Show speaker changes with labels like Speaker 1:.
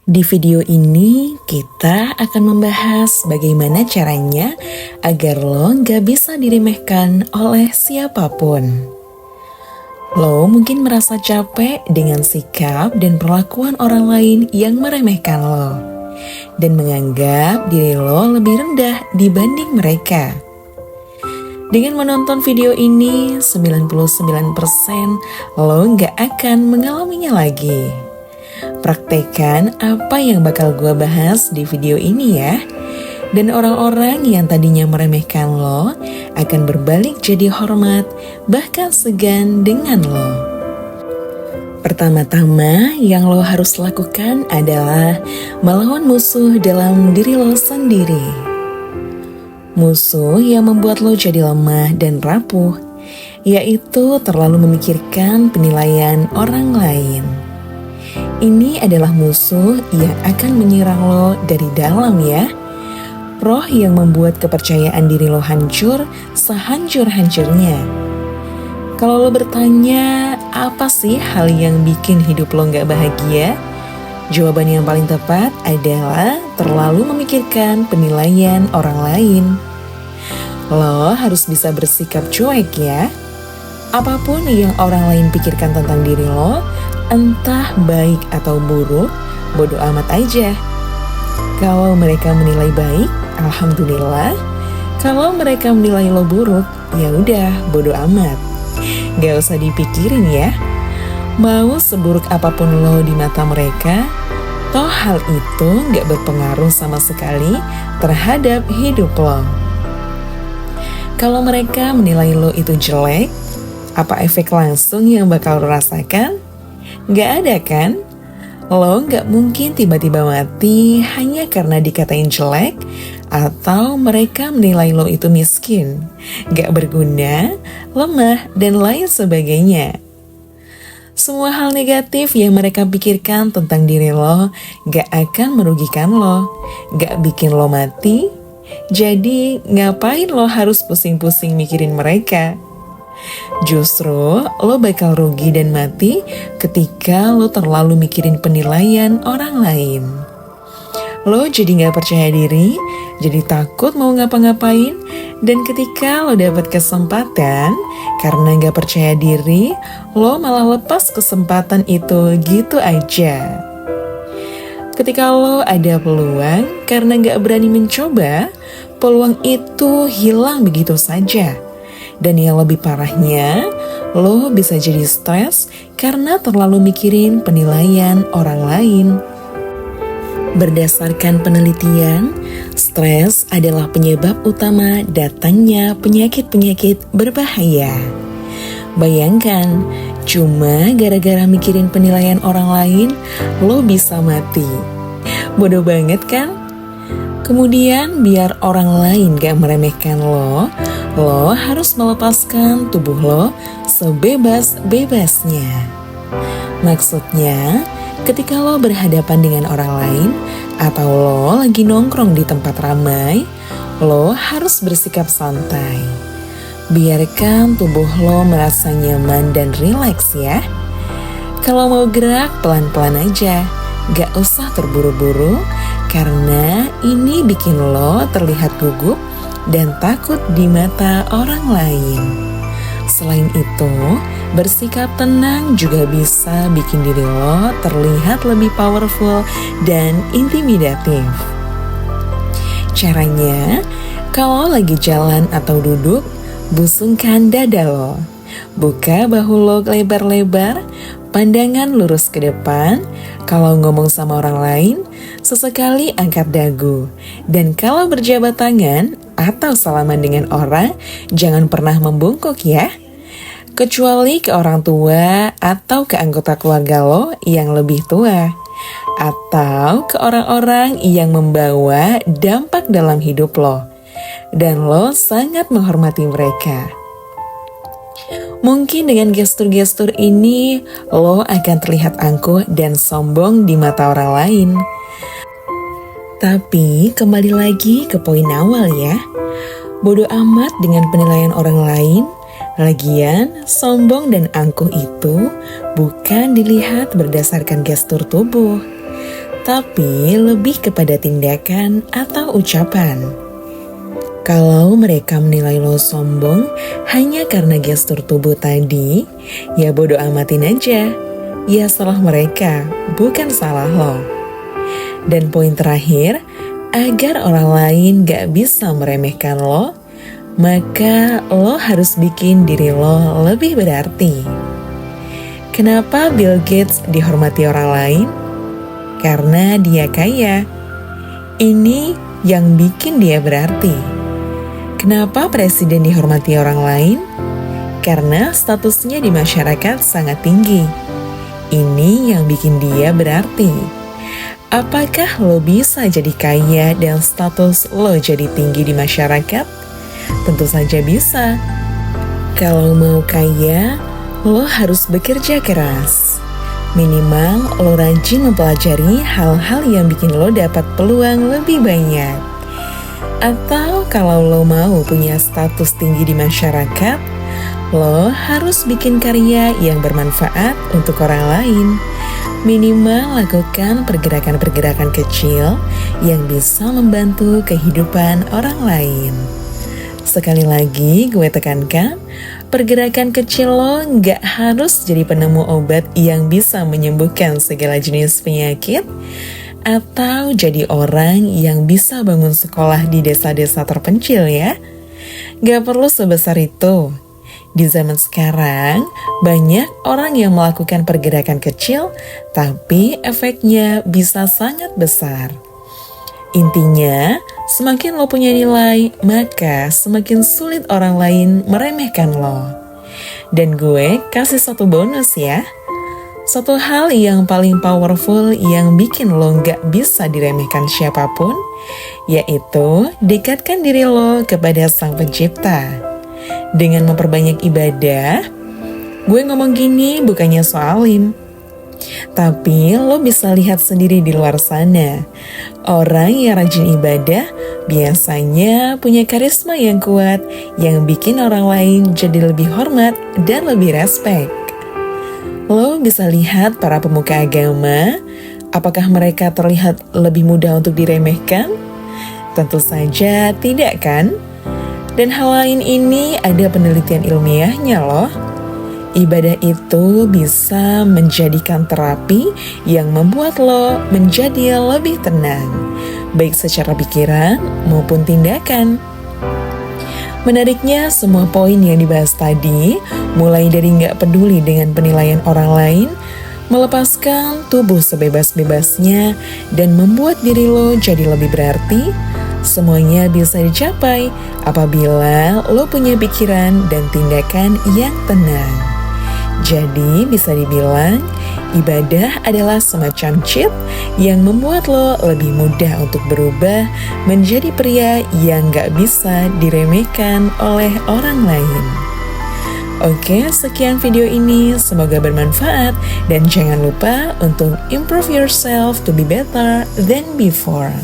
Speaker 1: Di video ini kita akan membahas bagaimana caranya agar lo gak bisa diremehkan oleh siapapun. Lo mungkin merasa capek dengan sikap dan perlakuan orang lain yang meremehkan lo dan menganggap diri lo lebih rendah dibanding mereka. Dengan menonton video ini, 99% lo gak akan mengalaminya lagi. Praktekkan apa yang bakal gue bahas di video ini ya. Dan orang-orang yang tadinya meremehkan lo akan berbalik jadi hormat, bahkan segan dengan lo. Pertama-tama yang lo harus lakukan adalah melawan musuh dalam diri lo sendiri. Musuh yang membuat lo jadi lemah dan rapuh, yaitu terlalu memikirkan penilaian orang lain. Ini adalah musuh yang akan menyerang lo dari dalam ya. Roh yang membuat kepercayaan diri lo hancur sehancur-hancurnya. Kalau lo bertanya, apa sih hal yang bikin hidup lo gak bahagia? Jawaban yang paling tepat adalah terlalu memikirkan penilaian orang lain. Lo harus bisa bersikap cuek ya. Apapun yang orang lain pikirkan tentang diri lo, entah baik atau buruk, bodo amat aja. Kalau mereka menilai baik, alhamdulillah. Kalau mereka menilai lo buruk, ya udah, bodo amat. Gak usah dipikirin ya. Mau seburuk apapun lo di mata mereka, toh hal itu gak berpengaruh sama sekali terhadap hidup lo. Kalau mereka menilai lo itu jelek, apa efek langsung yang bakal lo rasakan? Gak ada kan? Lo gak mungkin tiba-tiba mati hanya karena dikatain jelek, atau mereka menilai lo itu miskin, gak berguna, lemah, dan lain sebagainya. Semua hal negatif yang mereka pikirkan tentang diri lo gak akan merugikan lo, gak bikin lo mati. Jadi ngapain lo harus pusing-pusing mikirin mereka? Justru lo bakal rugi dan mati ketika lo terlalu mikirin penilaian orang lain. Lo jadi gak percaya diri, jadi takut mau ngapa-ngapain, dan ketika lo dapat kesempatan, karena gak percaya diri, lo malah lepas kesempatan itu gitu aja. Ketika lo ada peluang, karena gak berani mencoba, peluang itu hilang begitu saja. Dan yang lebih parahnya, lo bisa jadi stres karena terlalu mikirin penilaian orang lain. Berdasarkan penelitian, stres adalah penyebab utama datangnya penyakit-penyakit berbahaya. Bayangkan, cuma gara-gara mikirin penilaian orang lain, lo bisa mati. Bodoh banget kan? Kemudian biar orang lain gak meremehkan lo harus melepaskan tubuh lo sebebas-bebasnya. Maksudnya, ketika lo berhadapan dengan orang lain atau lo lagi nongkrong di tempat ramai, lo harus bersikap santai. Biarkan tubuh lo merasa nyaman dan rileks ya. Kalau mau gerak pelan-pelan aja, gak usah terburu-buru, karena ini bikin lo terlihat gugup dan takut di mata orang lain. Selain itu, bersikap tenang juga bisa bikin diri lo terlihat lebih powerful dan intimidatif. Caranya, kalau lagi jalan atau duduk, busungkan dada lo. Buka bahu lo lebar-lebar, pandangan lurus ke depan. Kalau ngomong sama orang lain, sesekali angkat dagu. Dan kalau berjabat tangan atau salaman dengan orang, jangan pernah membungkuk ya. Kecuali ke orang tua atau ke anggota keluarga lo yang lebih tua. Atau ke orang-orang yang membawa dampak dalam hidup lo. Dan lo sangat menghormati mereka. Mungkin dengan gestur-gestur ini, lo akan terlihat angkuh dan sombong di mata orang lain. Tapi kembali lagi ke poin awal ya. Bodoh amat dengan penilaian orang lain. Lagian, sombong dan angkuh itu bukan dilihat berdasarkan gestur tubuh, tapi lebih kepada tindakan atau ucapan. Kalau mereka menilai lo sombong hanya karena gestur tubuh tadi, ya bodo amatin aja. Ya salah mereka, bukan salah lo. Dan poin terakhir, agar orang lain gak bisa meremehkan lo, maka lo harus bikin diri lo lebih berarti. Kenapa Bill Gates dihormati orang lain? Karena dia kaya. Ini yang bikin dia berarti. Kenapa presiden dihormati orang lain? Karena statusnya di masyarakat sangat tinggi. Ini yang bikin dia berarti. Apakah lo bisa jadi kaya dan status lo jadi tinggi di masyarakat? Tentu saja bisa. Kalau mau kaya, lo harus bekerja keras. Minimal lo rajin mempelajari hal-hal yang bikin lo dapat peluang lebih banyak. Atau kalau lo mau punya status tinggi di masyarakat, lo harus bikin karya yang bermanfaat untuk orang lain. Minimal lakukan pergerakan-pergerakan kecil yang bisa membantu kehidupan orang lain. Sekali lagi gue tekankan, pergerakan kecil lo nggak harus jadi penemu obat yang bisa menyembuhkan segala jenis penyakit, atau jadi orang yang bisa bangun sekolah di desa-desa terpencil ya. Gak perlu sebesar itu. Di zaman sekarang, banyak orang yang melakukan pergerakan kecil, tapi efeknya bisa sangat besar. Intinya, semakin lo punya nilai, maka semakin sulit orang lain meremehkan lo. Dan gue kasih satu bonus ya. Satu hal yang paling powerful yang bikin lo gak bisa diremehkan siapapun, yaitu dekatkan diri lo kepada Sang Pencipta. Dengan memperbanyak ibadah, gue ngomong gini bukannya soalim, tapi lo bisa lihat sendiri di luar sana. Orang yang rajin ibadah biasanya punya karisma yang kuat yang bikin orang lain jadi lebih hormat dan lebih respek. Lo bisa lihat para pemuka agama, apakah mereka terlihat lebih mudah untuk diremehkan? Tentu saja tidak kan? Dan hal lain ini ada penelitian ilmiahnya loh. Ibadah itu bisa menjadikan terapi yang membuat lo menjadi lebih tenang, baik secara pikiran maupun tindakan. Menariknya, semua poin yang dibahas tadi, mulai dari nggak peduli dengan penilaian orang lain, melepaskan tubuh sebebas-bebasnya, dan membuat diri lo jadi lebih berarti, semuanya bisa dicapai apabila lo punya pikiran dan tindakan yang tenang. Jadi bisa dibilang, ibadah adalah semacam chip yang membuat lo lebih mudah untuk berubah menjadi pria yang gak bisa diremehkan oleh orang lain. Oke, sekian video ini, semoga bermanfaat dan jangan lupa untuk improve yourself to be better than before.